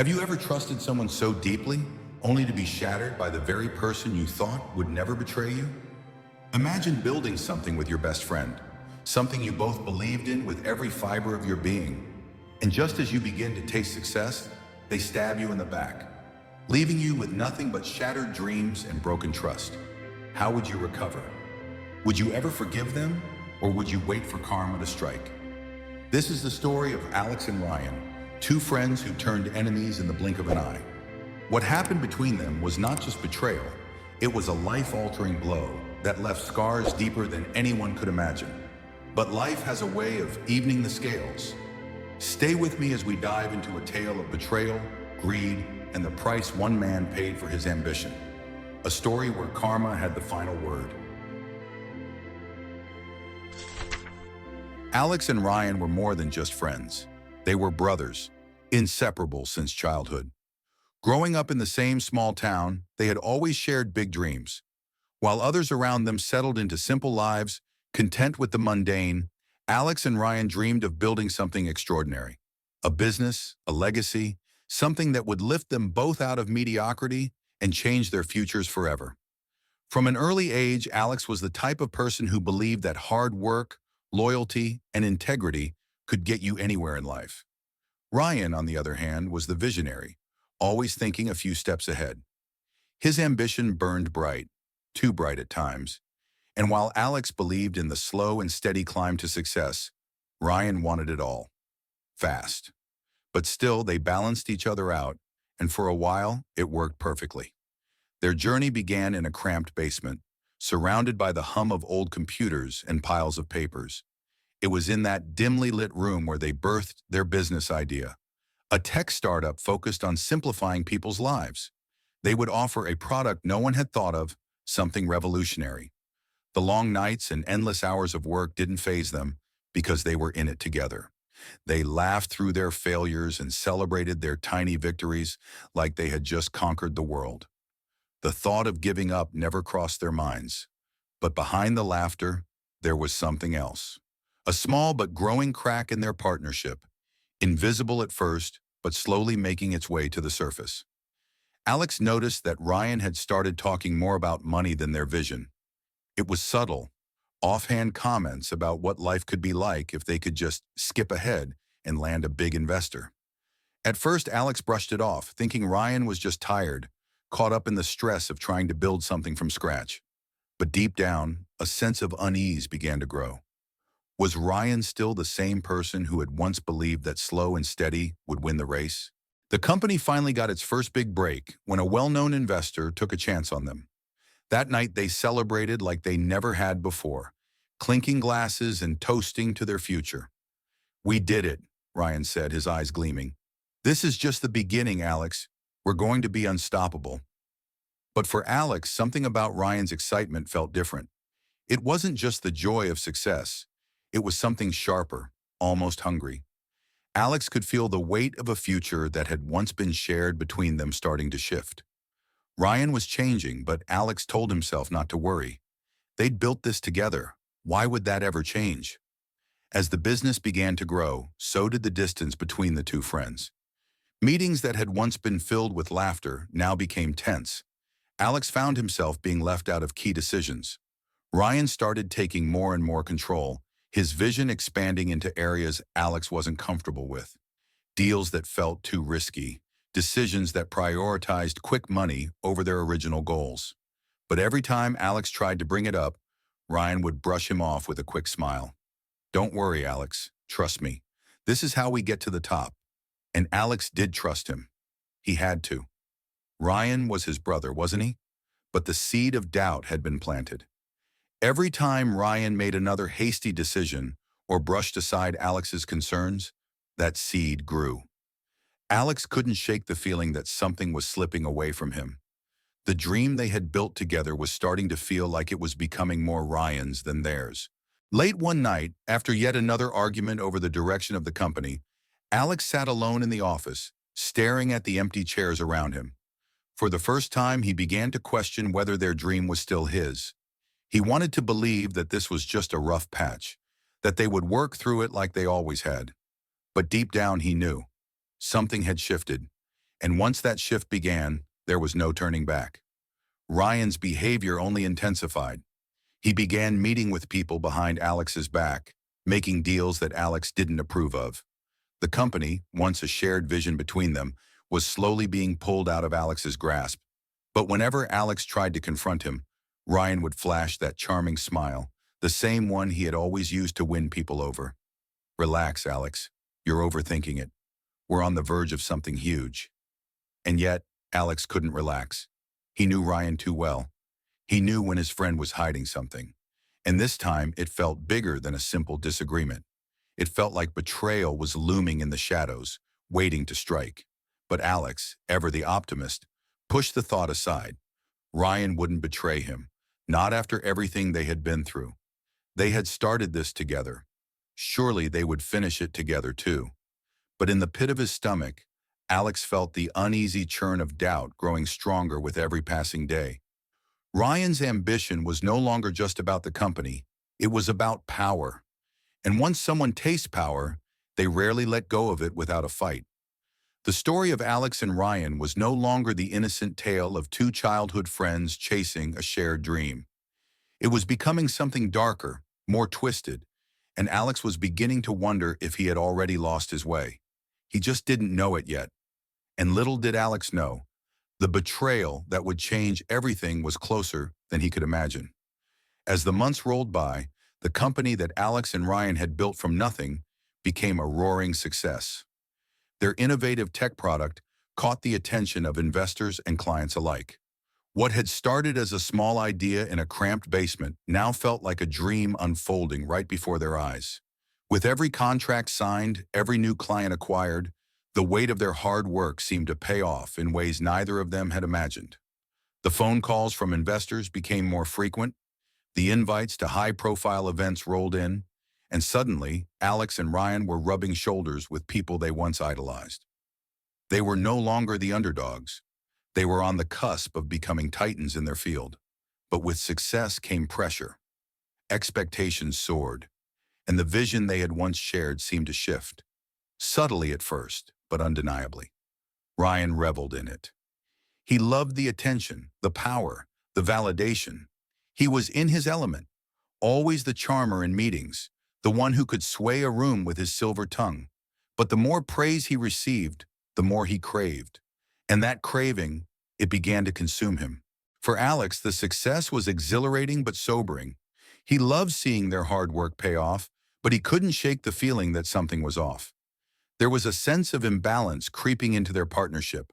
Have you ever trusted someone so deeply, only to be shattered by the very person you thought would never betray you? Imagine building something with your best friend, something you both believed in with every fiber of your being. And just as you begin to taste success, they stab you in the back, leaving you with nothing but shattered dreams and broken trust. How would you recover? Would you ever forgive them, or would you wait for karma to strike? This is the story of Alex and Ryan, two friends who turned enemies in the blink of an eye. What happened between them was not just betrayal, it was a life-altering blow that left scars deeper than anyone could imagine. But life has a way of evening the scales. Stay with me as we dive into a tale of betrayal, greed, and the price one man paid for his ambition. A story where karma had the final word. Alex and Ryan were more than just friends. They were brothers, inseparable since childhood. Growing up in the same small town, they had always shared big dreams. While others around them settled into simple lives, content with the mundane, Alex and Ryan dreamed of building something extraordinary. A business, a legacy, something that would lift them both out of mediocrity and change their futures forever. From an early age, Alex was the type of person who believed that hard work, loyalty, and integrity could get you anywhere in life. Ryan, on the other hand, was the visionary, always thinking a few steps ahead. His ambition burned bright, too bright at times, and while Alex believed in the slow and steady climb to success, Ryan wanted it all, fast. But still, they balanced each other out, and for a while, it worked perfectly. Their journey began in a cramped basement, surrounded by the hum of old computers and piles of papers. It was in that dimly lit room where they birthed their business idea, a tech startup focused on simplifying people's lives. They would offer a product no one had thought of, something revolutionary. The long nights and endless hours of work didn't faze them because they were in it together. They laughed through their failures and celebrated their tiny victories like they had just conquered the world. The thought of giving up never crossed their minds. But behind the laughter, there was something else. A small but growing crack in their partnership, invisible at first, but slowly making its way to the surface. Alex noticed that Ryan had started talking more about money than their vision. It was subtle, offhand comments about what life could be like if they could just skip ahead and land a big investor. At first, Alex brushed it off, thinking Ryan was just tired, caught up in the stress of trying to build something from scratch. But deep down, a sense of unease began to grow. Was Ryan still the same person who had once believed that slow and steady would win the race? The company finally got its first big break when a well-known investor took a chance on them. That night, they celebrated like they never had before, clinking glasses and toasting to their future. "We did it," Ryan said, his eyes gleaming. "This is just the beginning, Alex. We're going to be unstoppable." But for Alex, something about Ryan's excitement felt different. It wasn't just the joy of success. It was something sharper, almost hungry. Alex could feel the weight of a future that had once been shared between them starting to shift. Ryan was changing, but Alex told himself not to worry. They'd built this together. Why would that ever change? As the business began to grow, so did the distance between the two friends. Meetings that had once been filled with laughter now became tense. Alex found himself being left out of key decisions. Ryan started taking more and more control, his vision expanding into areas Alex wasn't comfortable with. Deals that felt too risky, decisions that prioritized quick money over their original goals. But every time Alex tried to bring it up, Ryan would brush him off with a quick smile. "Don't worry, Alex. Trust me. This is how we get to the top." And Alex did trust him. He had to. Ryan was his brother, wasn't he? But the seed of doubt had been planted. Every time Ryan made another hasty decision or brushed aside Alex's concerns, that seed grew. Alex couldn't shake the feeling that something was slipping away from him. The dream they had built together was starting to feel like it was becoming more Ryan's than theirs. Late one night, after yet another argument over the direction of the company, Alex sat alone in the office, staring at the empty chairs around him. For the first time, he began to question whether their dream was still his. He wanted to believe that this was just a rough patch, that they would work through it like they always had. But deep down, he knew. Something had shifted, And once that shift began, there was no turning back. Ryan's behavior only intensified. He began meeting with people behind Alex's back, making deals that Alex didn't approve of. The company, once a shared vision between them, was slowly being pulled out of Alex's grasp. But whenever Alex tried to confront him, Ryan would flash that charming smile, the same one he had always used to win people over. Relax, Alex. You're overthinking it. We're on the verge of something huge. And yet, Alex couldn't relax. He knew Ryan too well. He knew when his friend was hiding something. And this time, it felt bigger than a simple disagreement. It felt like betrayal was looming in the shadows, waiting to strike. But Alex, ever the optimist, pushed the thought aside. Ryan wouldn't betray him, not after everything they had been through. They had started this together. Surely they would finish it together too. But in the pit of his stomach, Alex felt the uneasy churn of doubt growing stronger with every passing day. Ryan's ambition was no longer just about the company, it was about power. And once someone tastes power, they rarely let go of it without a fight. The story of Alex and Ryan was no longer the innocent tale of two childhood friends chasing a shared dream. It was becoming something darker, more twisted, and Alex was beginning to wonder if he had already lost his way. He just didn't know it yet. And little did Alex know, the betrayal that would change everything was closer than he could imagine. As the months rolled by, the company that Alex and Ryan had built from nothing became a roaring success. Their innovative tech product caught the attention of investors and clients alike. What had started as a small idea in a cramped basement now felt like a dream unfolding right before their eyes. With every contract signed, every new client acquired, the weight of their hard work seemed to pay off in ways neither of them had imagined. The phone calls from investors became more frequent, the invites to high-profile events rolled in, and suddenly, Alex and Ryan were rubbing shoulders with people they once idolized. They were no longer the underdogs. They were on the cusp of becoming titans in their field. But with success came pressure. Expectations soared, and the vision they had once shared seemed to shift. Subtly at first, but undeniably. Ryan reveled in it. He loved the attention, the power, the validation. He was in his element, always the charmer in meetings, the one who could sway a room with his silver tongue. But the more praise he received, the more he craved. And that craving, it began to consume him. For Alex, the success was exhilarating but sobering. He loved seeing their hard work pay off, but he couldn't shake the feeling that something was off. There was a sense of imbalance creeping into their partnership.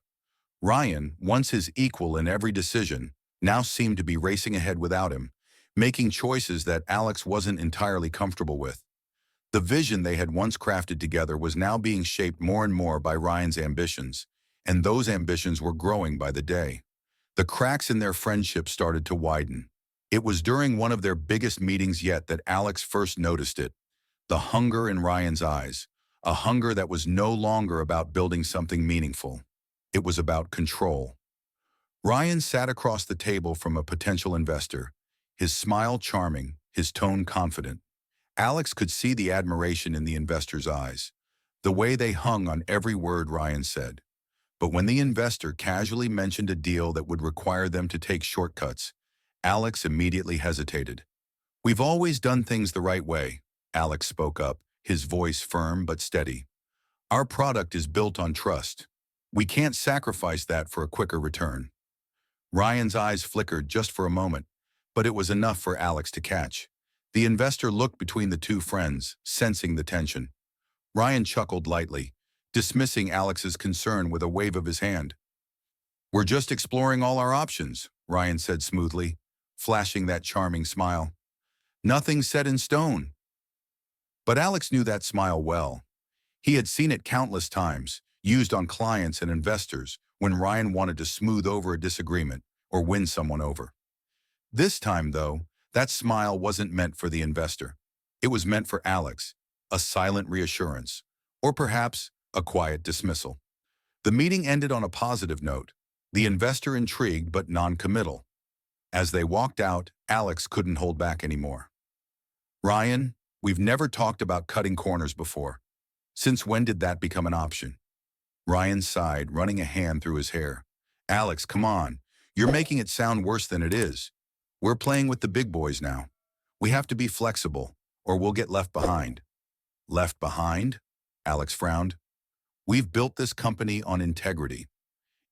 Ryan, once his equal in every decision, now seemed to be racing ahead without him, making choices that Alex wasn't entirely comfortable with. The vision they had once crafted together was now being shaped more and more by Ryan's ambitions, and those ambitions were growing by the day. The cracks in their friendship started to widen. It was during one of their biggest meetings yet that Alex first noticed it, the hunger in Ryan's eyes, a hunger that was no longer about building something meaningful. It was about control. Ryan sat across the table from a potential investor, his smile charming, his tone confident. Alex could see the admiration in the investor's eyes, the way they hung on every word Ryan said. But when the investor casually mentioned a deal that would require them to take shortcuts, Alex immediately hesitated. "We've always done things the right way," Alex spoke up, his voice firm but steady. "Our product is built on trust. We can't sacrifice that for a quicker return." Ryan's eyes flickered just for a moment, but it was enough for Alex to catch. The investor looked between the two friends, sensing the tension. Ryan chuckled lightly, dismissing Alex's concern with a wave of his hand. "We're just exploring all our options," Ryan said smoothly, flashing that charming smile. "Nothing's set in stone." But Alex knew that smile well. He had seen it countless times, used on clients and investors when Ryan wanted to smooth over a disagreement or win someone over. This time, though, that smile wasn't meant for the investor. It was meant for Alex, a silent reassurance, or perhaps a quiet dismissal. The meeting ended on a positive note, the investor intrigued but non-committal. As they walked out, Alex couldn't hold back anymore. "Ryan, we've never talked about cutting corners before. Since when did that become an option?" Ryan sighed, running a hand through his hair. Alex, come on. You're making it sound worse than it is. We're playing with the big boys now. We have to be flexible, or we'll get left behind. Left behind? Alex frowned. We've built this company on integrity.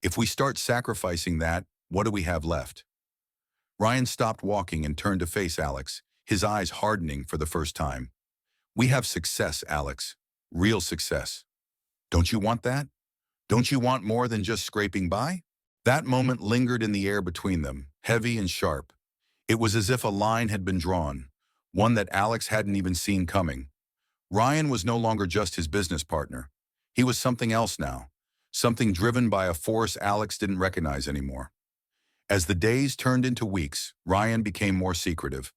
If we start sacrificing that, what do we have left? Ryan stopped walking and turned to face Alex, his eyes hardening for the first time. We have success, Alex. Real success. Don't you want that? Don't you want more than just scraping by? That moment lingered in the air between them, heavy and sharp. It was as if a line had been drawn, one that Alex hadn't even seen coming. Ryan was no longer just his business partner. He was something else now, something driven by a force Alex didn't recognize anymore. As the days turned into weeks, Ryan became more secretive.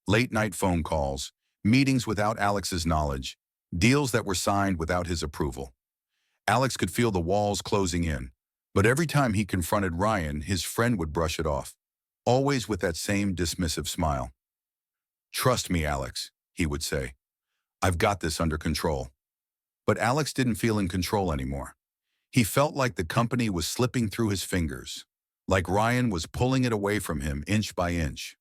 Late-night phone calls, meetings without Alex's knowledge, deals that were signed without his approval. Alex could feel the walls closing in, but every time he confronted Ryan, his friend would brush it off, always with that same dismissive smile. Trust me, Alex, he would say. I've got this under control. But Alex didn't feel in control anymore. He felt like the company was slipping through his fingers, like Ryan was pulling it away from him inch by inch.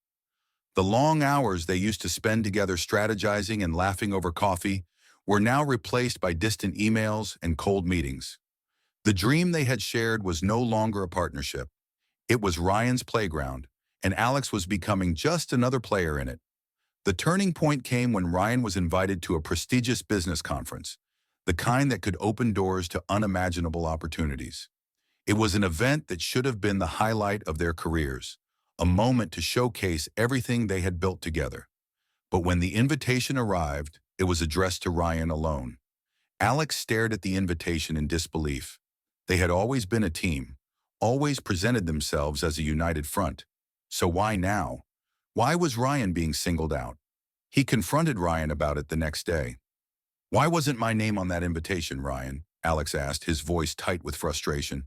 The long hours they used to spend together strategizing and laughing over coffee were now replaced by distant emails and cold meetings. The dream they had shared was no longer a partnership. It was Ryan's playground, and Alex was becoming just another player in it. The turning point came when Ryan was invited to a prestigious business conference, the kind that could open doors to unimaginable opportunities. It was an event that should have been the highlight of their careers, a moment to showcase everything they had built together. But when the invitation arrived, it was addressed to Ryan alone. Alex stared at the invitation in disbelief. They had always been a team, always presented themselves as a united front. So why now? Why was Ryan being singled out? He confronted Ryan about it the next day. Why wasn't my name on that invitation, Ryan? Alex asked, his voice tight with frustration.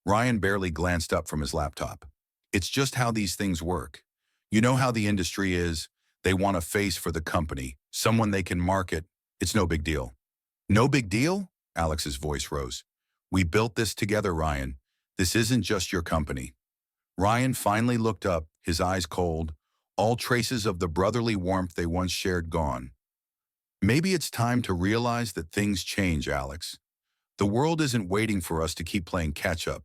Ryan barely glanced up from his laptop. It's just how these things work. You know how the industry is. They want a face for the company, someone they can market. It's no big deal. No big deal? Alex's voice rose. We built this together, Ryan. This isn't just your company. Ryan finally looked up, his eyes cold, all traces of the brotherly warmth they once shared gone. Maybe it's time to realize that things change, Alex. The world isn't waiting for us to keep playing catch-up.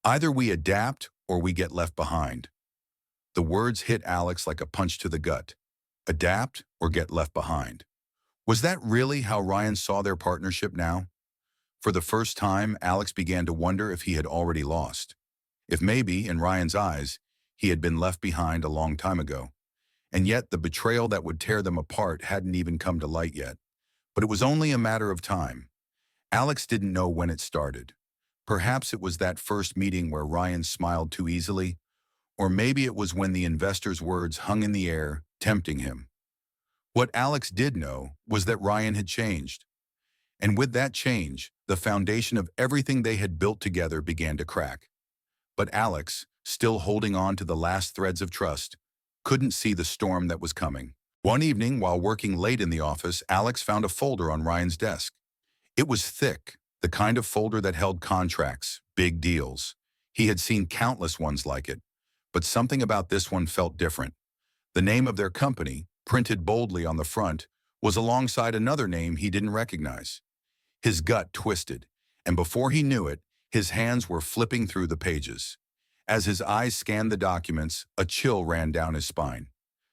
Either we adapt or we get left behind. The words hit Alex like a punch to the gut. Adapt or get left behind. Was that really how Ryan saw their partnership now? For the first time, Alex began to wonder if he had already lost. If maybe, in Ryan's eyes, he had been left behind a long time ago. And yet the betrayal that would tear them apart hadn't even come to light yet. But it was only a matter of time. Alex didn't know when it started. Perhaps it was that first meeting where Ryan smiled too easily, or maybe it was when the investor's words hung in the air, tempting him. What Alex did know was that Ryan had changed. And with that change, the foundation of everything they had built together began to crack. But Alex, still holding on to the last threads of trust, couldn't see the storm that was coming. One evening, while working late in the office, Alex found a folder on Ryan's desk. It was thick, the kind of folder that held contracts, big deals. He had seen countless ones like it, but something about this one felt different. The name of their company, printed boldly on the front, was alongside another name he didn't recognize. His gut twisted, and before he knew it, his hands were flipping through the pages. As his eyes scanned the documents, a chill ran down his spine.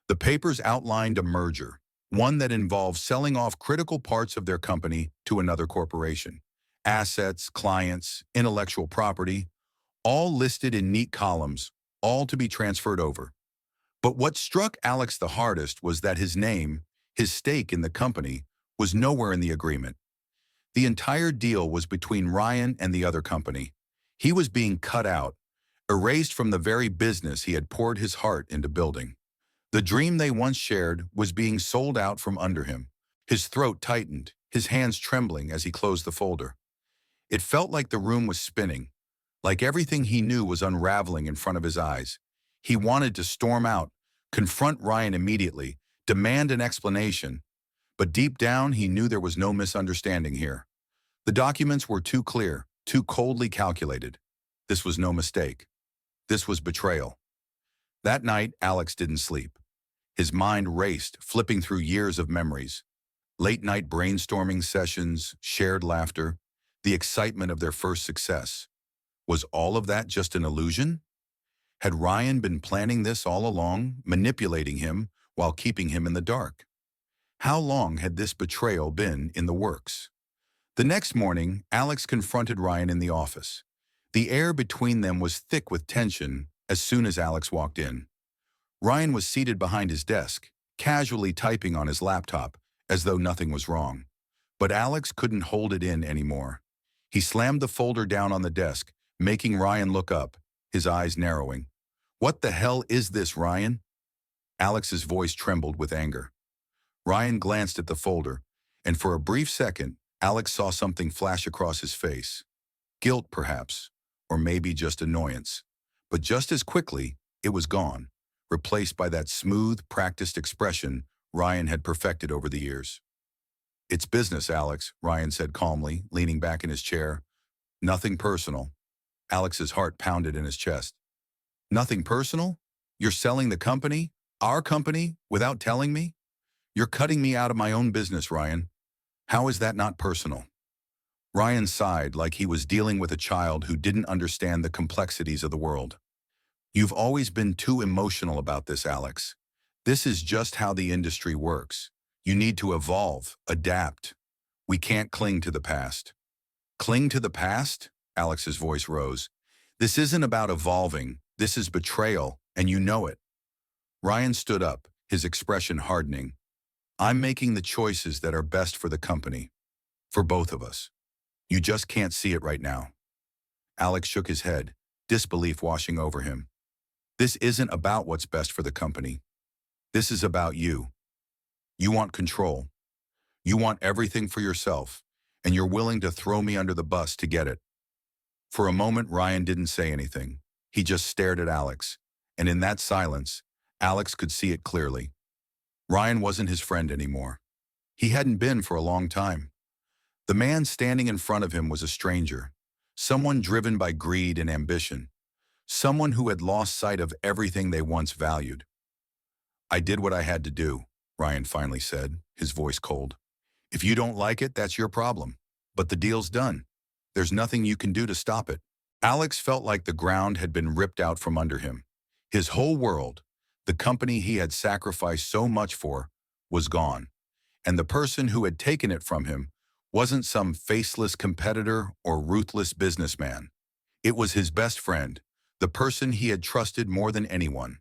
The papers outlined a merger, one that involved selling off critical parts of their company to another corporation. Assets, clients, intellectual property, all listed in neat columns, all to be transferred over. But what struck Alex the hardest was that his name, his stake in the company, was nowhere in the agreement. The entire deal was between Ryan and the other company. He was being cut out, erased from the very business he had poured his heart into building. The dream they once shared was being sold out from under him. His throat tightened, his hands trembling as he closed the folder. It felt like the room was spinning, like everything he knew was unraveling in front of his eyes. He wanted to storm out, confront Ryan immediately, demand an explanation. But deep down, he knew there was no misunderstanding here. The documents were too clear, too coldly calculated. This was no mistake. This was betrayal. That night, Alex didn't sleep. His mind raced, flipping through years of memories. Late-night brainstorming sessions, shared laughter, the excitement of their first success. Was all of that just an illusion? Had Ryan been planning this all along, manipulating him while keeping him in the dark? How long had this betrayal been in the works? The next morning, Alex confronted Ryan in the office. The air between them was thick with tension as soon as Alex walked in. Ryan was seated behind his desk, casually typing on his laptop, as though nothing was wrong. But Alex couldn't hold it in anymore. He slammed the folder down on the desk, making Ryan look up, his eyes narrowing. "What the hell is this, Ryan?" Alex's voice trembled with anger. Ryan glanced at the folder, and for a brief second, Alex saw something flash across his face. Guilt, perhaps, or maybe just annoyance. But just as quickly, it was gone, replaced by that smooth, practiced expression Ryan had perfected over the years. "It's business, Alex," Ryan said calmly, leaning back in his chair. "Nothing personal." Alex's heart pounded in his chest. "Nothing personal? You're selling the company, our company, without telling me? You're cutting me out of my own business, Ryan. How is that not personal?" Ryan sighed like he was dealing with a child who didn't understand the complexities of the world. "You've always been too emotional about this, Alex. This is just how the industry works. You need to evolve, adapt. We can't cling to the past." "Cling to the past?" Alex's voice rose. "This isn't about evolving. This is betrayal, and you know it." Ryan stood up, his expression hardening. "I'm making the choices that are best for the company. For both of us. You just can't see it right now." Alex shook his head, disbelief washing over him. "This isn't about what's best for the company. This is about you. You want control. You want everything for yourself, and you're willing to throw me under the bus to get it." For a moment, Ryan didn't say anything. He just stared at Alex, and in that silence, Alex could see it clearly. Ryan wasn't his friend anymore. He hadn't been for a long time. The man standing in front of him was a stranger, someone driven by greed and ambition, someone who had lost sight of everything they once valued. "I did what I had to do," Ryan finally said, his voice cold. "If you don't like it, that's your problem. But the deal's done. There's nothing you can do to stop it." Alex felt like the ground had been ripped out from under him. His whole world, the company he had sacrificed so much for, was gone. And the person who had taken it from him wasn't some faceless competitor or ruthless businessman. It was his best friend, the person he had trusted more than anyone.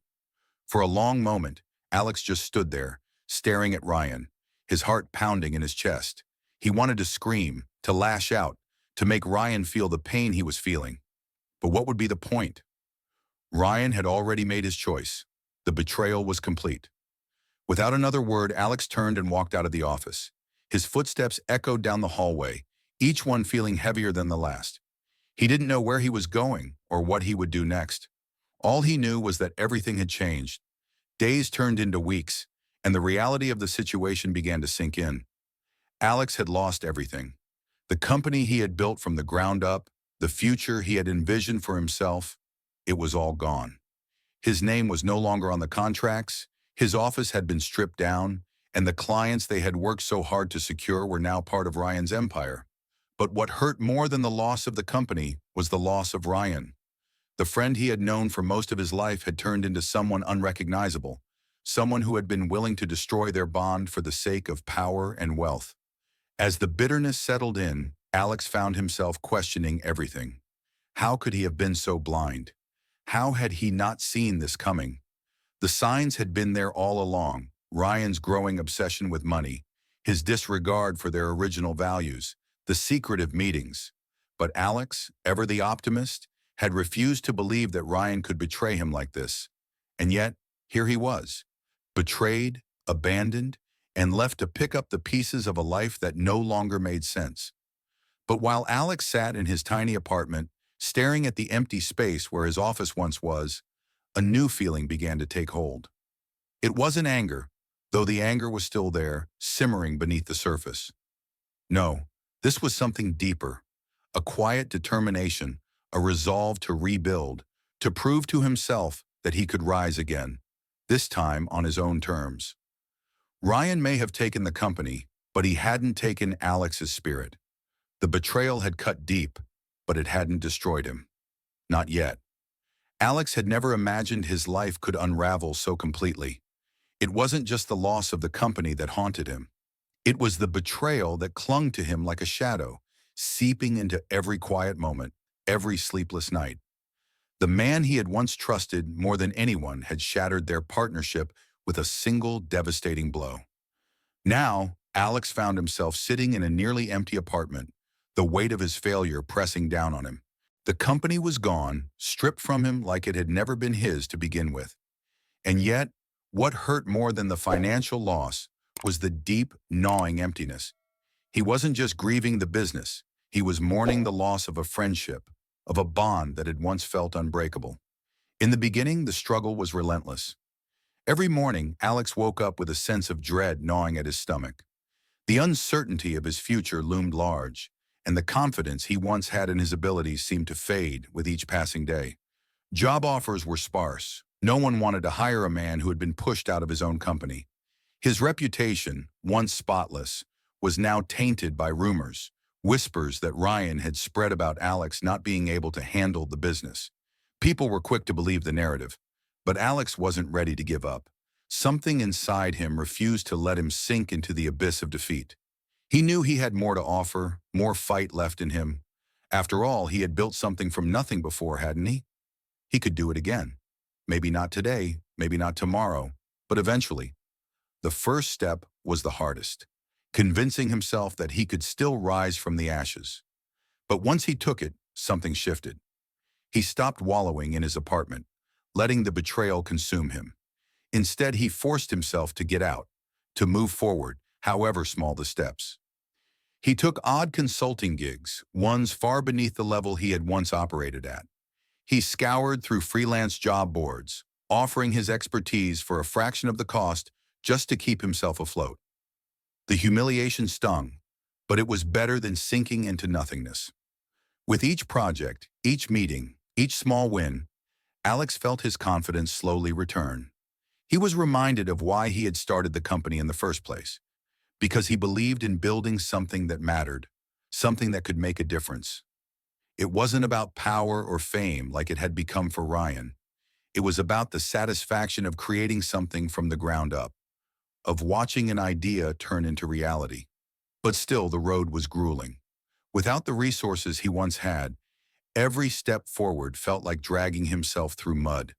For a long moment, Alex just stood there, staring at Ryan, his heart pounding in his chest. He wanted to scream, to lash out, to make Ryan feel the pain he was feeling. But what would be the point? Ryan had already made his choice. The betrayal was complete. Without another word, Alex turned and walked out of the office. His footsteps echoed down the hallway, each one feeling heavier than the last. He didn't know where he was going or what he would do next. All he knew was that everything had changed. Days turned into weeks, and the reality of the situation began to sink in. Alex had lost everything. The company he had built from the ground up, the future he had envisioned for himself, it was all gone. His name was no longer on the contracts, his office had been stripped down, and the clients they had worked so hard to secure were now part of Ryan's empire. But what hurt more than the loss of the company was the loss of Ryan. The friend he had known for most of his life had turned into someone unrecognizable, someone who had been willing to destroy their bond for the sake of power and wealth. As the bitterness settled in, Alex found himself questioning everything. How could he have been so blind? How had he not seen this coming? The signs had been there all along: Ryan's growing obsession with money, his disregard for their original values, the secretive meetings. But Alex, ever the optimist, had refused to believe that Ryan could betray him like this. And yet, here he was, betrayed, abandoned, and left to pick up the pieces of a life that no longer made sense. But while Alex sat in his tiny apartment, staring at the empty space where his office once was, a new feeling began to take hold. It wasn't anger, though the anger was still there, simmering beneath the surface. No, This was something deeper, a quiet determination, a resolve to rebuild, to prove to himself that he could rise again, this time on his own terms. Ryan may have taken the company, but he hadn't taken Alex's spirit. The betrayal had cut deep, but it hadn't destroyed him. Not yet. Alex had never imagined his life could unravel so completely. It wasn't just the loss of the company that haunted him. It was the betrayal that clung to him like a shadow, seeping into every quiet moment, every sleepless night. The man he had once trusted more than anyone had shattered their partnership with a single devastating blow. Now, Alex found himself sitting in a nearly empty apartment, the weight of his failure pressing down on him. The company was gone, stripped from him like it had never been his to begin with. And yet, what hurt more than the financial loss was the deep, gnawing emptiness. He wasn't just grieving the business, he was mourning the loss of a friendship, of a bond that had once felt unbreakable. In the beginning, the struggle was relentless. Every morning, Alex woke up with a sense of dread gnawing at his stomach. The uncertainty of his future loomed large, and the confidence he once had in his abilities seemed to fade with each passing day. Job offers were sparse. No one wanted to hire a man who had been pushed out of his own company. His reputation, once spotless, was now tainted by rumors, whispers that Ryan had spread about Alex not being able to handle the business. People were quick to believe the narrative, but Alex wasn't ready to give up. Something inside him refused to let him sink into the abyss of defeat. He knew he had more to offer, more fight left in him. After all, he had built something from nothing before, hadn't he? He could do it again. Maybe not today, maybe not tomorrow, but eventually. The first step was the hardest, convincing himself that he could still rise from the ashes. But once he took it, something shifted. He stopped wallowing in his apartment, letting the betrayal consume him. Instead, he forced himself to get out, to move forward, however small the steps. He took odd consulting gigs, ones far beneath the level he had once operated at. He scoured through freelance job boards, offering his expertise for a fraction of the cost just to keep himself afloat. The humiliation stung, but it was better than sinking into nothingness. With each project, each meeting, each small win, Alex felt his confidence slowly return. He was reminded of why he had started the company in the first place, because he believed in building something that mattered, something that could make a difference. It wasn't about power or fame like it had become for Ryan. It was about the satisfaction of creating something from the ground up, of watching an idea turn into reality. But still, the road was grueling. Without the resources he once had, every step forward felt like dragging himself through mud.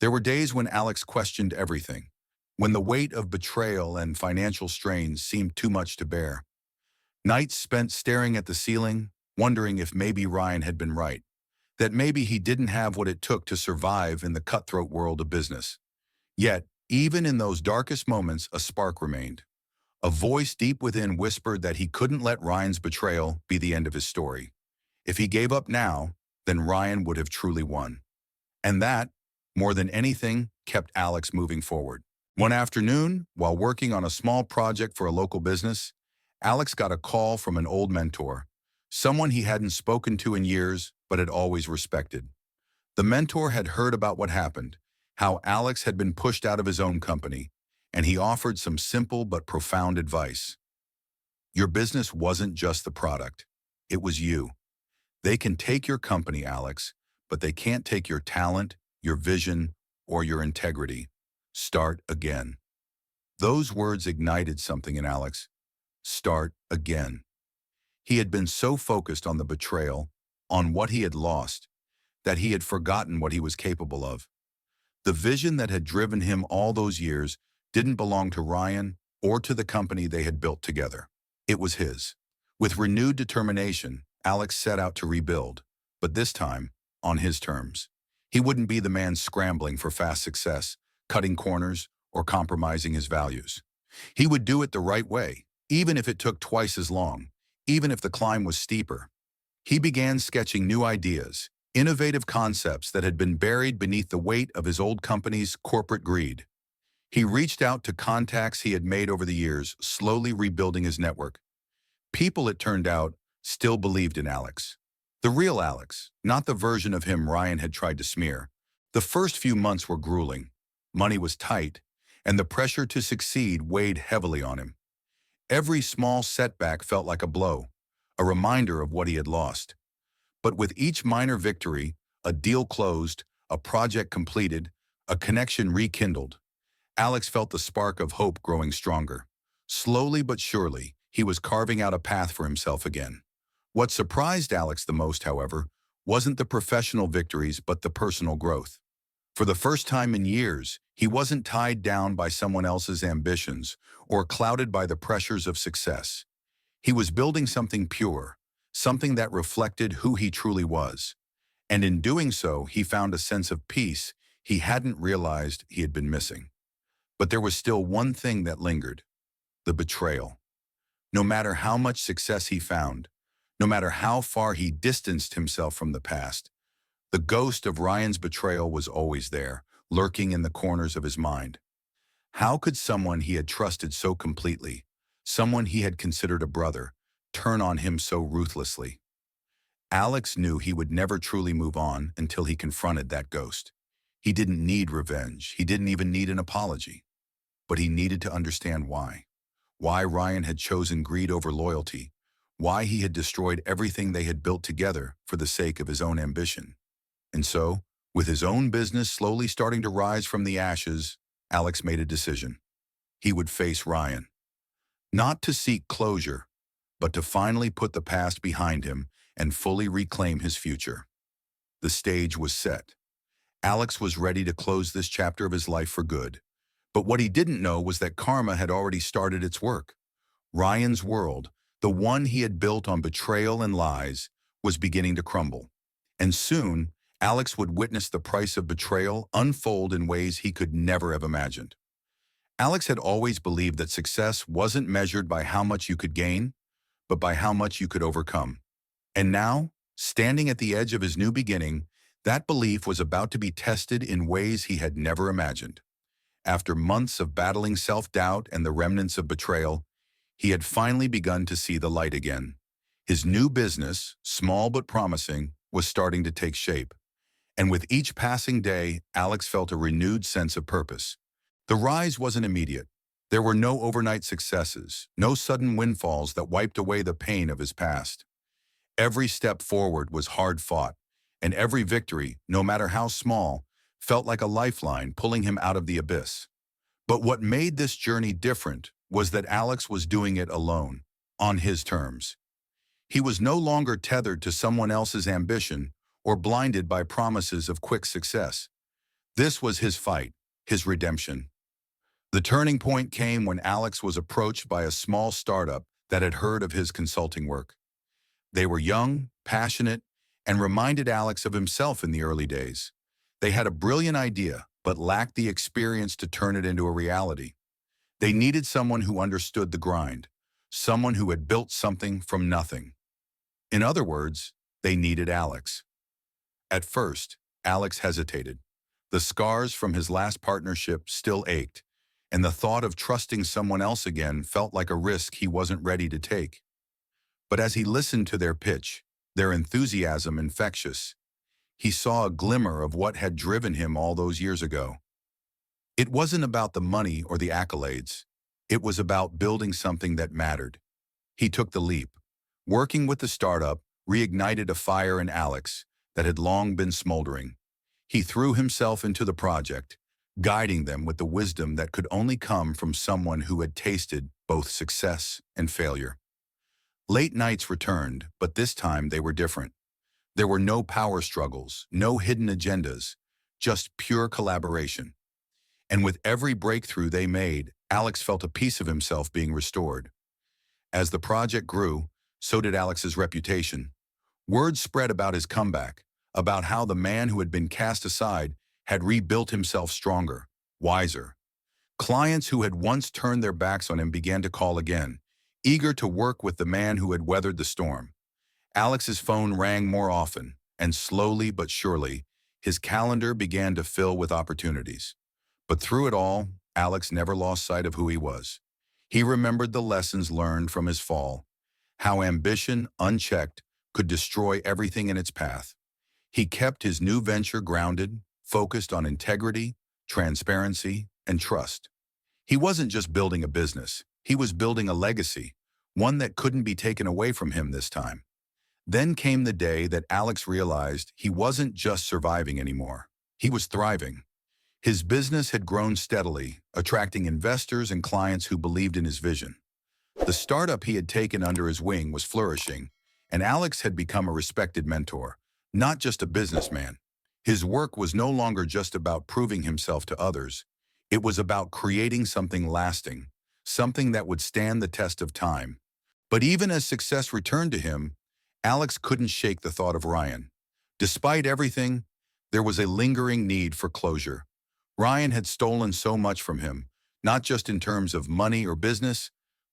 There were days when Alex questioned everything, when the weight of betrayal and financial strains seemed too much to bear. Nights spent staring at the ceiling, wondering if maybe Ryan had been right, that maybe he didn't have what it took to survive in the cutthroat world of business. Yet, even in those darkest moments, a spark remained. A voice deep within whispered that he couldn't let Ryan's betrayal be the end of his story. If he gave up now, then Ryan would have truly won. And that, more than anything, kept Alex moving forward. One afternoon, while working on a small project for a local business, Alex got a call from an old mentor, someone he hadn't spoken to in years but had always respected. The mentor had heard about what happened, how Alex had been pushed out of his own company, and he offered some simple but profound advice. Your business wasn't just the product. It was you. They can take your company, Alex, but they can't take your talent, your vision, or your integrity. Start again. Those words ignited something in Alex. Start again. He had been so focused on the betrayal, on what he had lost, that he had forgotten what he was capable of. The vision that had driven him all those years didn't belong to Ryan or to the company they had built together. It was his. With renewed determination, Alex set out to rebuild, but this time, on his terms. He wouldn't be the man scrambling for fast success, cutting corners, or compromising his values. He would do it the right way, even if it took twice as long, even if the climb was steeper. He began sketching new ideas, innovative concepts that had been buried beneath the weight of his old company's corporate greed. He reached out to contacts he had made over the years, slowly rebuilding his network. People, it turned out, still believed in Alex. The real Alex, not the version of him Ryan had tried to smear. The first few months were grueling. Money was tight, and the pressure to succeed weighed heavily on him. Every small setback felt like a blow, a reminder of what he had lost. But with each minor victory, a deal closed, a project completed, a connection rekindled, Alex felt the spark of hope growing stronger. Slowly but surely, he was carving out a path for himself again. What surprised Alex the most, however, wasn't the professional victories but the personal growth. For the first time in years, he wasn't tied down by someone else's ambitions or clouded by the pressures of success. He was building something pure, something that reflected who he truly was. And in doing so, he found a sense of peace he hadn't realized he had been missing. But there was still one thing that lingered: the betrayal. No matter how much success he found, no matter how far he distanced himself from the past, the ghost of Ryan's betrayal was always there, lurking in the corners of his mind. How could someone he had trusted so completely, someone he had considered a brother, turn on him so ruthlessly? Alex knew he would never truly move on until he confronted that ghost. He didn't need revenge. He didn't even need an apology. But he needed to understand why. Why Ryan had chosen greed over loyalty. Why he had destroyed everything they had built together for the sake of his own ambition. And so, with his own business slowly starting to rise from the ashes, Alex made a decision. He would face Ryan. Not to seek closure, but to finally put the past behind him and fully reclaim his future. The stage was set. Alex was ready to close this chapter of his life for good. But what he didn't know was that karma had already started its work. Ryan's world, the one he had built on betrayal and lies, was beginning to crumble. And soon, Alex would witness the price of betrayal unfold in ways he could never have imagined. Alex had always believed that success wasn't measured by how much you could gain, but by how much you could overcome. And now, standing at the edge of his new beginning, that belief was about to be tested in ways he had never imagined. After months of battling self-doubt and the remnants of betrayal, he had finally begun to see the light again. His new business, small but promising, was starting to take shape. And with each passing day, Alex felt a renewed sense of purpose. The rise wasn't immediate. There were no overnight successes, no sudden windfalls that wiped away the pain of his past. Every step forward was hard-fought, and every victory, no matter how small, felt like a lifeline pulling him out of the abyss. But what made this journey different was that Alex was doing it alone, on his terms. He was no longer tethered to someone else's ambition or blinded by promises of quick success. This was his fight, his redemption. The turning point came when Alex was approached by a small startup that had heard of his consulting work. They were young, passionate, and reminded Alex of himself in the early days. They had a brilliant idea, but lacked the experience to turn it into a reality. They needed someone who understood the grind, someone who had built something from nothing. In other words, they needed Alex. At first, Alex hesitated. The scars from his last partnership still ached, and the thought of trusting someone else again felt like a risk he wasn't ready to take. But as he listened to their pitch, their enthusiasm infectious, he saw a glimmer of what had driven him all those years ago. It wasn't about the money or the accolades. It was about building something that mattered. He took the leap. Working with the startup reignited a fire in Alex that had long been smoldering. He threw himself into the project, guiding them with the wisdom that could only come from someone who had tasted both success and failure. Late nights returned, but this time they were different. There were no power struggles, no hidden agendas, just pure collaboration. And with every breakthrough they made, Alex felt a piece of himself being restored. As the project grew, so did Alex's reputation. Word spread about his comeback, about how the man who had been cast aside had rebuilt himself stronger, wiser. Clients who had once turned their backs on him began to call again, eager to work with the man who had weathered the storm. Alex's phone rang more often, and slowly but surely, his calendar began to fill with opportunities. But through it all, Alex never lost sight of who he was. He remembered the lessons learned from his fall, how ambition, unchecked, could destroy everything in its path. He kept his new venture grounded, focused on integrity, transparency, and trust. He wasn't just building a business, he was building a legacy, one that couldn't be taken away from him this time. Then came the day that Alex realized he wasn't just surviving anymore. He was thriving. His business had grown steadily, attracting investors and clients who believed in his vision. The startup he had taken under his wing was flourishing, and Alex had become a respected mentor, not just a businessman. His work was no longer just about proving himself to others. It was about creating something lasting, something that would stand the test of time. But even as success returned to him, Alex couldn't shake the thought of Ryan. Despite everything, there was a lingering need for closure. Ryan had stolen so much from him, not just in terms of money or business,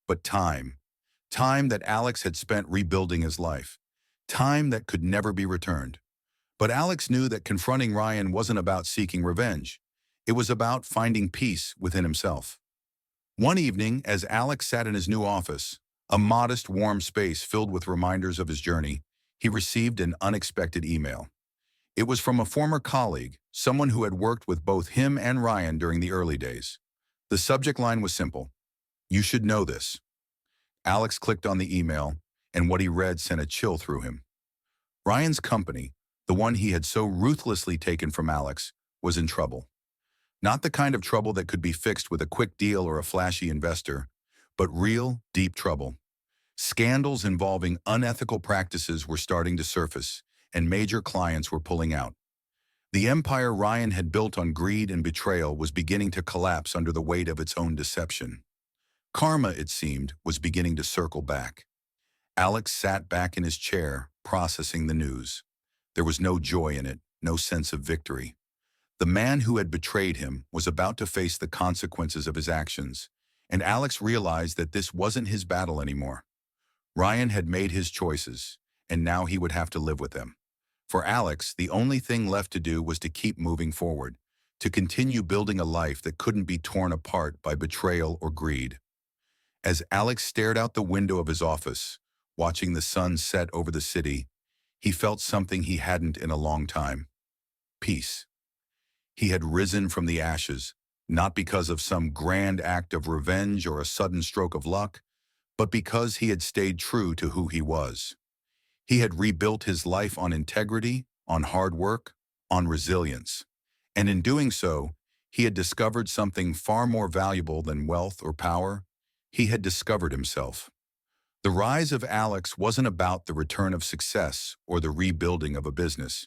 but time. Time that Alex had spent rebuilding his life. Time that could never be returned. But Alex knew that confronting Ryan wasn't about seeking revenge. It was about finding peace within himself. One evening, as Alex sat in his new office, a modest, warm space filled with reminders of his journey, he received an unexpected email. It was from a former colleague, someone who had worked with both him and Ryan during the early days. The subject line was simple: "You should know this." Alex clicked on the email, and what he read sent a chill through him. Ryan's company, the one he had so ruthlessly taken from Alex, was in trouble. Not the kind of trouble that could be fixed with a quick deal or a flashy investor, but real, deep trouble. Scandals involving unethical practices were starting to surface, and major clients were pulling out. The empire Ryan had built on greed and betrayal was beginning to collapse under the weight of its own deception. Karma, it seemed, was beginning to circle back. Alex sat back in his chair, processing the news. There was no joy in it, no sense of victory. The man who had betrayed him was about to face the consequences of his actions, and Alex realized that this wasn't his battle anymore. Ryan had made his choices, and now he would have to live with them. For Alex, the only thing left to do was to keep moving forward, to continue building a life that couldn't be torn apart by betrayal or greed. As Alex stared out the window of his office, watching the sun set over the city, he felt something he hadn't in a long time: peace. He had risen from the ashes, not because of some grand act of revenge or a sudden stroke of luck, but because he had stayed true to who he was. He had rebuilt his life on integrity, on hard work, on resilience. And in doing so, he had discovered something far more valuable than wealth or power. He had discovered himself. The rise of Alex wasn't about the return of success or the rebuilding of a business.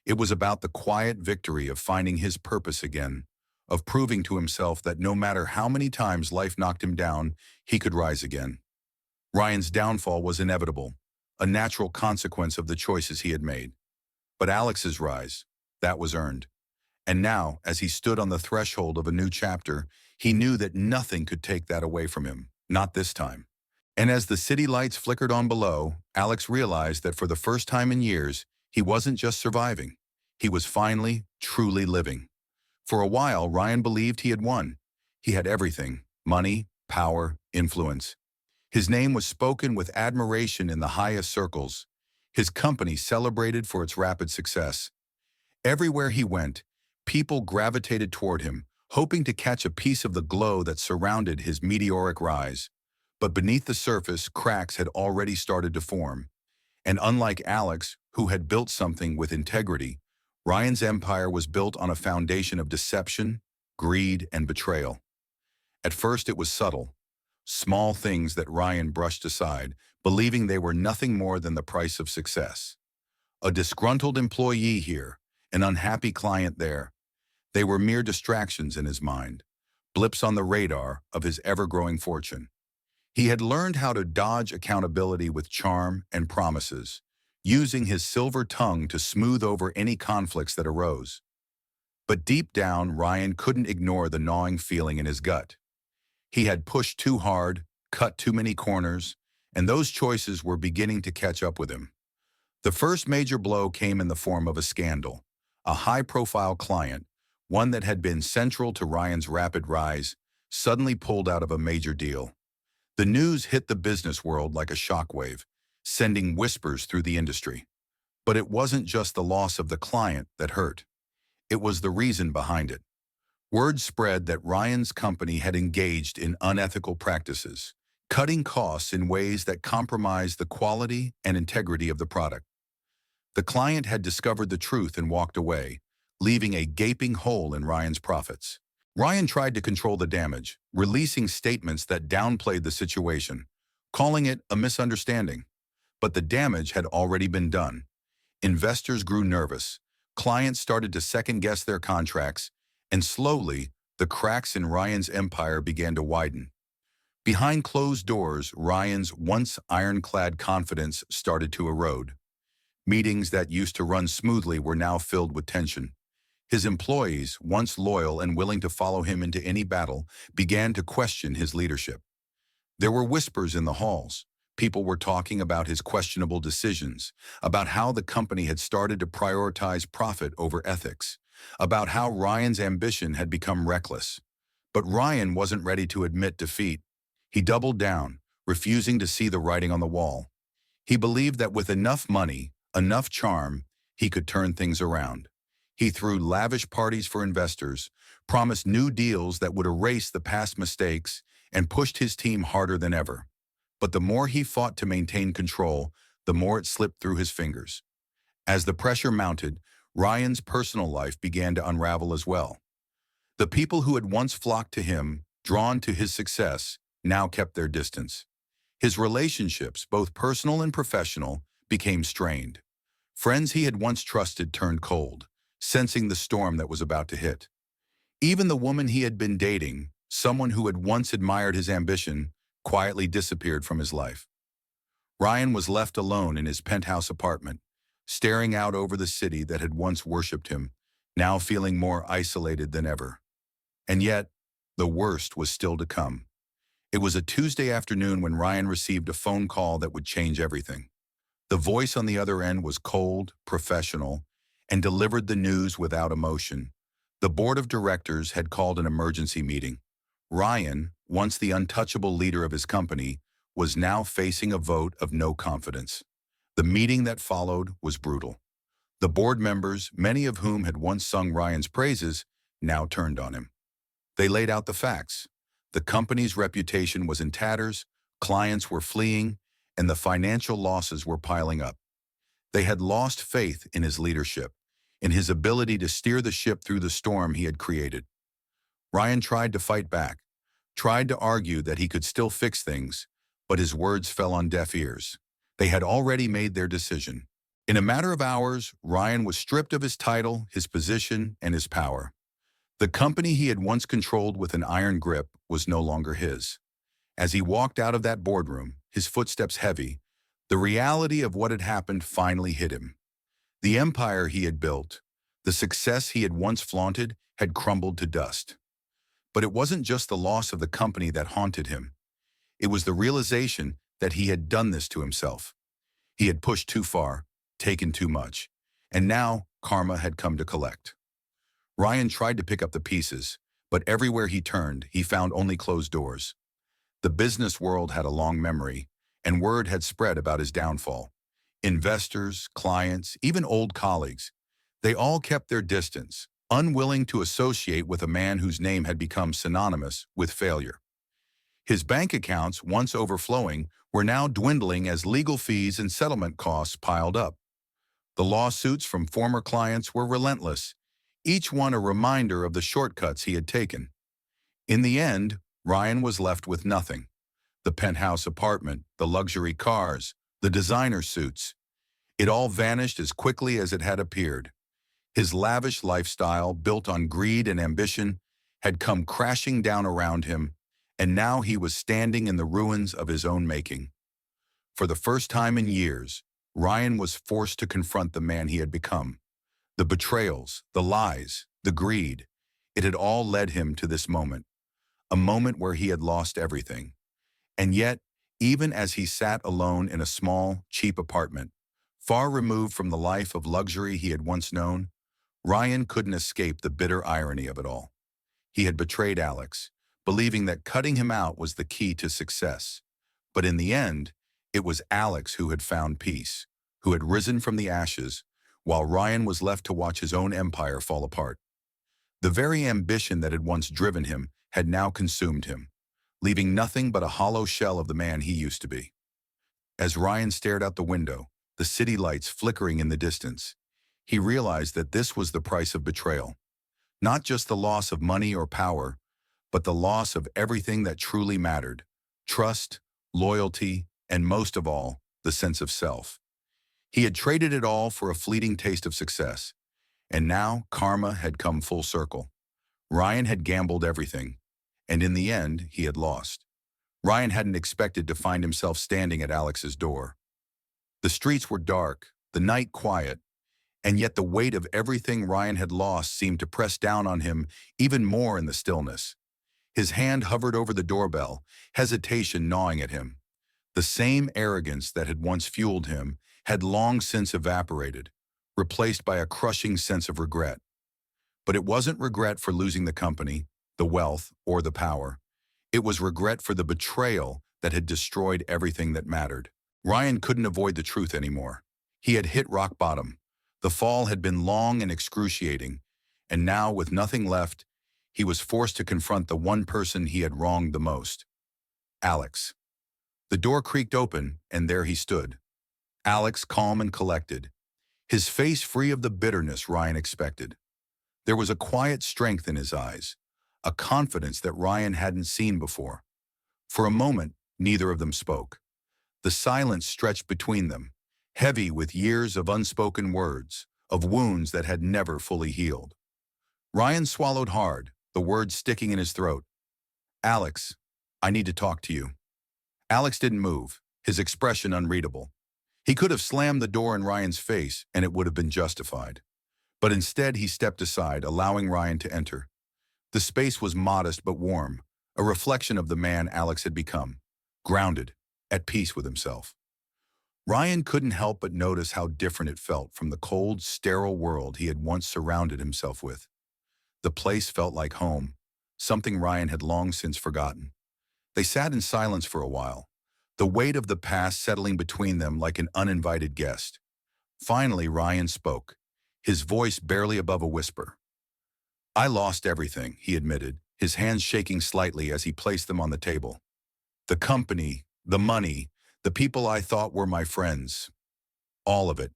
It was about the quiet victory of finding his purpose again, of proving to himself that no matter how many times life knocked him down, he could rise again. Ryan's downfall was inevitable, a natural consequence of the choices he had made. But Alex's rise, that was earned. And now, as he stood on the threshold of a new chapter, he knew that nothing could take that away from him, not this time. And as the city lights flickered on below, Alex realized that for the first time in years, he wasn't just surviving. He was finally, truly living. For a while, Ryan believed he had won. He had everything: money, power, influence. His name was spoken with admiration in the highest circles. His company celebrated for its rapid success. Everywhere he went, people gravitated toward him, hoping to catch a piece of the glow that surrounded his meteoric rise. But beneath the surface, cracks had already started to form. And unlike Alex, who had built something with integrity, Ryan's empire was built on a foundation of deception, greed, and betrayal. At first it was subtle. Small things that Ryan brushed aside, believing they were nothing more than the price of success. A disgruntled employee here, an unhappy client there. They were mere distractions in his mind, blips on the radar of his ever-growing fortune. He had learned how to dodge accountability with charm and promises, using his silver tongue to smooth over any conflicts that arose. But deep down, Ryan couldn't ignore the gnawing feeling in his gut. He had pushed too hard, cut too many corners, and those choices were beginning to catch up with him. The first major blow came in the form of a scandal. A high-profile client, one that had been central to Ryan's rapid rise, suddenly pulled out of a major deal. The news hit the business world like a shockwave, sending whispers through the industry. But it wasn't just the loss of the client that hurt. It was the reason behind it. Word spread that Ryan's company had engaged in unethical practices, cutting costs in ways that compromised the quality and integrity of the product. The client had discovered the truth and walked away, leaving a gaping hole in Ryan's profits. Ryan tried to control the damage, releasing statements that downplayed the situation, calling it a misunderstanding. But the damage had already been done. Investors grew nervous, clients started to second-guess their contracts, and slowly, the cracks in Ryan's empire began to widen. Behind closed doors, Ryan's once ironclad confidence started to erode. Meetings that used to run smoothly were now filled with tension. His employees, once loyal and willing to follow him into any battle, began to question his leadership. There were whispers in the halls. People were talking about his questionable decisions, about how the company had started to prioritize profit over ethics, about how Ryan's ambition had become reckless. But Ryan wasn't ready to admit defeat. He doubled down, refusing to see the writing on the wall. He believed that with enough money, enough charm, he could turn things around. He threw lavish parties for investors, promised new deals that would erase the past mistakes, and pushed his team harder than ever. But the more he fought to maintain control, the more it slipped through his fingers. As the pressure mounted, Ryan's personal life began to unravel as well. The people who had once flocked to him, drawn to his success, now kept their distance. His relationships, both personal and professional, became strained. Friends he had once trusted turned cold, sensing the storm that was about to hit. Even the woman he had been dating, someone who had once admired his ambition, quietly disappeared from his life. Ryan was left alone in his penthouse apartment, staring out over the city that had once worshipped him, now feeling more isolated than ever. And yet, the worst was still to come. It was a Tuesday afternoon when Ryan received a phone call that would change everything. The voice on the other end was cold, professional, and delivered the news without emotion. The board of directors had called an emergency meeting. Ryan, once the untouchable leader of his company, was now facing a vote of no confidence. The meeting that followed was brutal. The board members, many of whom had once sung Ryan's praises, now turned on him. They laid out the facts. The company's reputation was in tatters, clients were fleeing, and the financial losses were piling up. They had lost faith in his leadership, in his ability to steer the ship through the storm he had created. Ryan tried to fight back, tried to argue that he could still fix things, but his words fell on deaf ears. They had already made their decision. In a matter of hours, Ryan was stripped of his title, his position, and his power. The company he had once controlled with an iron grip was no longer his. As he walked out of that boardroom, his footsteps heavy, the reality of what had happened finally hit him. The empire he had built, the success he had once flaunted, had crumbled to dust. But it wasn't just the loss of the company that haunted him. It was the realization that he had done this to himself. He had pushed too far, taken too much, and now karma had come to collect. Ryan tried to pick up the pieces, but everywhere he turned, he found only closed doors. The business world had a long memory, and word had spread about his downfall. Investors, clients, even old colleagues, they all kept their distance, unwilling to associate with a man whose name had become synonymous with failure. His bank accounts, once overflowing, were now dwindling as legal fees and settlement costs piled up. The lawsuits from former clients were relentless, each one a reminder of the shortcuts he had taken. In the end, Ryan was left with nothing. The penthouse apartment, the luxury cars, the designer suits. It all vanished as quickly as it had appeared. His lavish lifestyle, built on greed and ambition, had come crashing down around him, and now he was standing in the ruins of his own making. For the first time in years, Ryan was forced to confront the man he had become. The betrayals, the lies, the greed, it had all led him to this moment, a moment where he had lost everything. And yet, even as he sat alone in a small, cheap apartment, far removed from the life of luxury he had once known, Ryan couldn't escape the bitter irony of it all. He had betrayed Alex, believing that cutting him out was the key to success. But in the end, it was Alex who had found peace, who had risen from the ashes, while Ryan was left to watch his own empire fall apart. The very ambition that had once driven him had now consumed him, leaving nothing but a hollow shell of the man he used to be. As Ryan stared out the window, the city lights flickering in the distance, he realized that this was the price of betrayal. Not just the loss of money or power, but the loss of everything that truly mattered: trust, loyalty, and most of all, the sense of self. He had traded it all for a fleeting taste of success, and now karma had come full circle. Ryan had gambled everything, and in the end, he had lost. Ryan hadn't expected to find himself standing at Alex's door. The streets were dark, the night quiet, and yet the weight of everything Ryan had lost seemed to press down on him even more in the stillness. His hand hovered over the doorbell, hesitation gnawing at him. The same arrogance that had once fueled him had long since evaporated, replaced by a crushing sense of regret. But it wasn't regret for losing the company, the wealth, or the power. It was regret for the betrayal that had destroyed everything that mattered. Ryan couldn't avoid the truth anymore. He had hit rock bottom. The fall had been long and excruciating, and now, with nothing left, he was forced to confront the one person he had wronged the most: Alex. The door creaked open, and there he stood. Alex, calm and collected, his face free of the bitterness Ryan expected. There was a quiet strength in his eyes, a confidence that Ryan hadn't seen before. For a moment, neither of them spoke. The silence stretched between them, heavy with years of unspoken words, of wounds that had never fully healed. Ryan swallowed hard, the words sticking in his throat. "Alex, I need to talk to you." Alex didn't move, his expression unreadable. He could have slammed the door in Ryan's face, and it would have been justified. But instead, he stepped aside, allowing Ryan to enter. The space was modest but warm, a reflection of the man Alex had become, grounded, at peace with himself. Ryan couldn't help but notice how different it felt from the cold, sterile world he had once surrounded himself with. The place felt like home, something Ryan had long since forgotten. They sat in silence for a while, the weight of the past settling between them like an uninvited guest. Finally, Ryan spoke, his voice barely above a whisper. "I lost everything," he admitted, his hands shaking slightly as he placed them on the table. "The company, the money, the people I thought were my friends. All of it."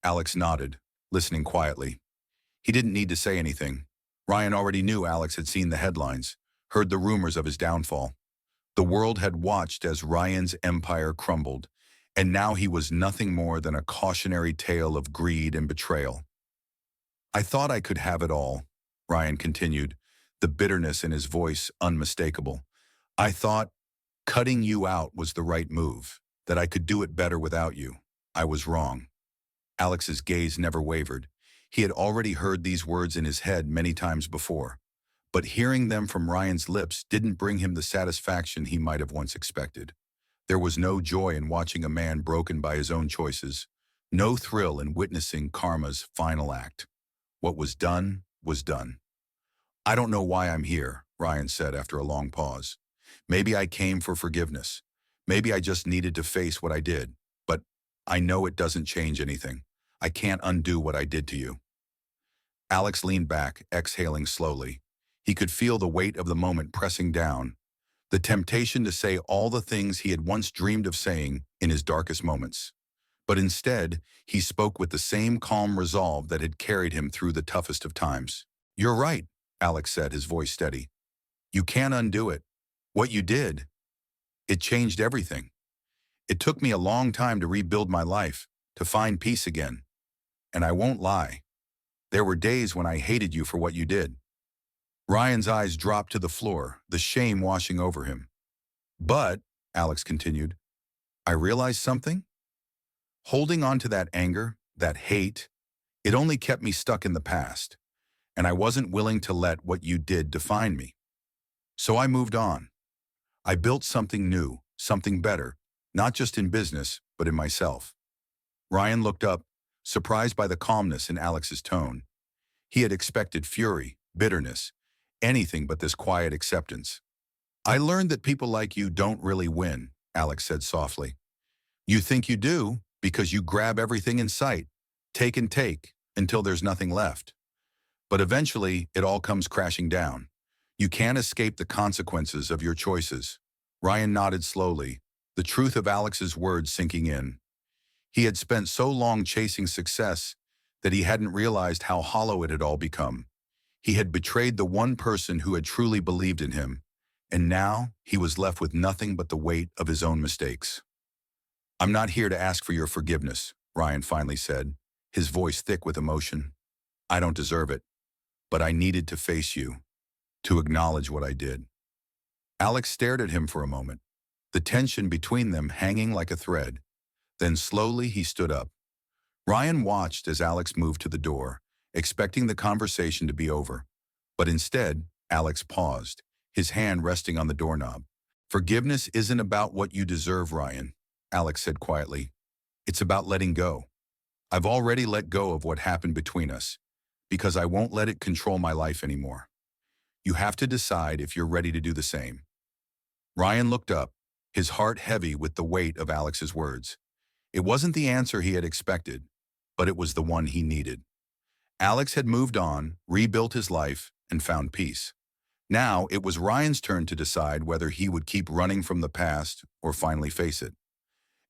Alex nodded, listening quietly. He didn't need to say anything. Ryan already knew Alex had seen the headlines, heard the rumors of his downfall. The world had watched as Ryan's empire crumbled, and now he was nothing more than a cautionary tale of greed and betrayal. "I thought I could have it all," Ryan continued, the bitterness in his voice unmistakable. "I thought cutting you out was the right move, that I could do it better without you. I was wrong." Alex's gaze never wavered. He had already heard these words in his head many times before, but hearing them from Ryan's lips didn't bring him the satisfaction he might have once expected. There was no joy in watching a man broken by his own choices, no thrill in witnessing karma's final act. What was done was done. "I don't know why I'm here," Ryan said after a long pause. "Maybe I came for forgiveness. Maybe I just needed to face what I did. But I know it doesn't change anything. I can't undo what I did to you." Alex leaned back, exhaling slowly. He could feel the weight of the moment pressing down, the temptation to say all the things he had once dreamed of saying in his darkest moments. But instead, he spoke with the same calm resolve that had carried him through the toughest of times. "You're right," Alex said, his voice steady. "You can't undo it. What you did, it changed everything. It took me a long time to rebuild my life, to find peace again. And I won't lie. There were days when I hated you for what you did." Ryan's eyes dropped to the floor, the shame washing over him. "But," Alex continued, "I realized something. Holding on to that anger, that hate, it only kept me stuck in the past, and I wasn't willing to let what you did define me. So I moved on. I built something new, something better, not just in business, but in myself." Ryan looked up, surprised by the calmness in Alex's tone. He had expected fury, bitterness, anything but this quiet acceptance. I learned that people like you don't really win, Alex said softly. You think you do because you grab everything in sight, take and take, until there's nothing left. But eventually, it all comes crashing down. You can't escape the consequences of your choices. Ryan nodded slowly, the truth of Alex's words sinking in. He had spent so long chasing success that he hadn't realized how hollow it had all become. He had betrayed the one person who had truly believed in him, and now he was left with nothing but the weight of his own mistakes. I'm not here to ask for your forgiveness, Ryan finally said, his voice thick with emotion. I don't deserve it, but I needed to face you, to acknowledge what I did. Alex stared at him for a moment, the tension between them hanging like a thread. Then slowly he stood up. Ryan watched as Alex moved to the door, expecting the conversation to be over. But instead, Alex paused, his hand resting on the doorknob. Forgiveness isn't about what you deserve, Ryan, Alex said quietly. It's about letting go. I've already let go of what happened between us, because I won't let it control my life anymore. You have to decide if you're ready to do the same. Ryan looked up, his heart heavy with the weight of Alex's words. It wasn't the answer he had expected, but it was the one he needed. Alex had moved on, rebuilt his life, and found peace. Now it was Ryan's turn to decide whether he would keep running from the past or finally face it.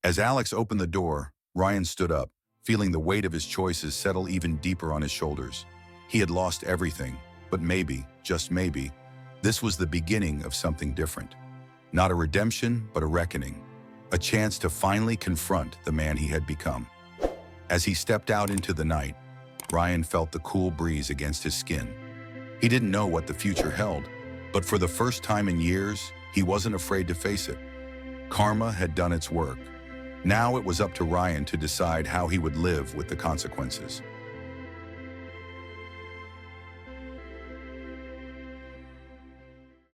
As Alex opened the door, Ryan stood up, feeling the weight of his choices settle even deeper on his shoulders. He had lost everything, but maybe, just maybe, this was the beginning of something different. Not a redemption, but a reckoning. A chance to finally confront the man he had become. As he stepped out into the night, Ryan felt the cool breeze against his skin. He didn't know what the future held, but for the first time in years, he wasn't afraid to face it. Karma had done its work. Now it was up to Ryan to decide how he would live with the consequences.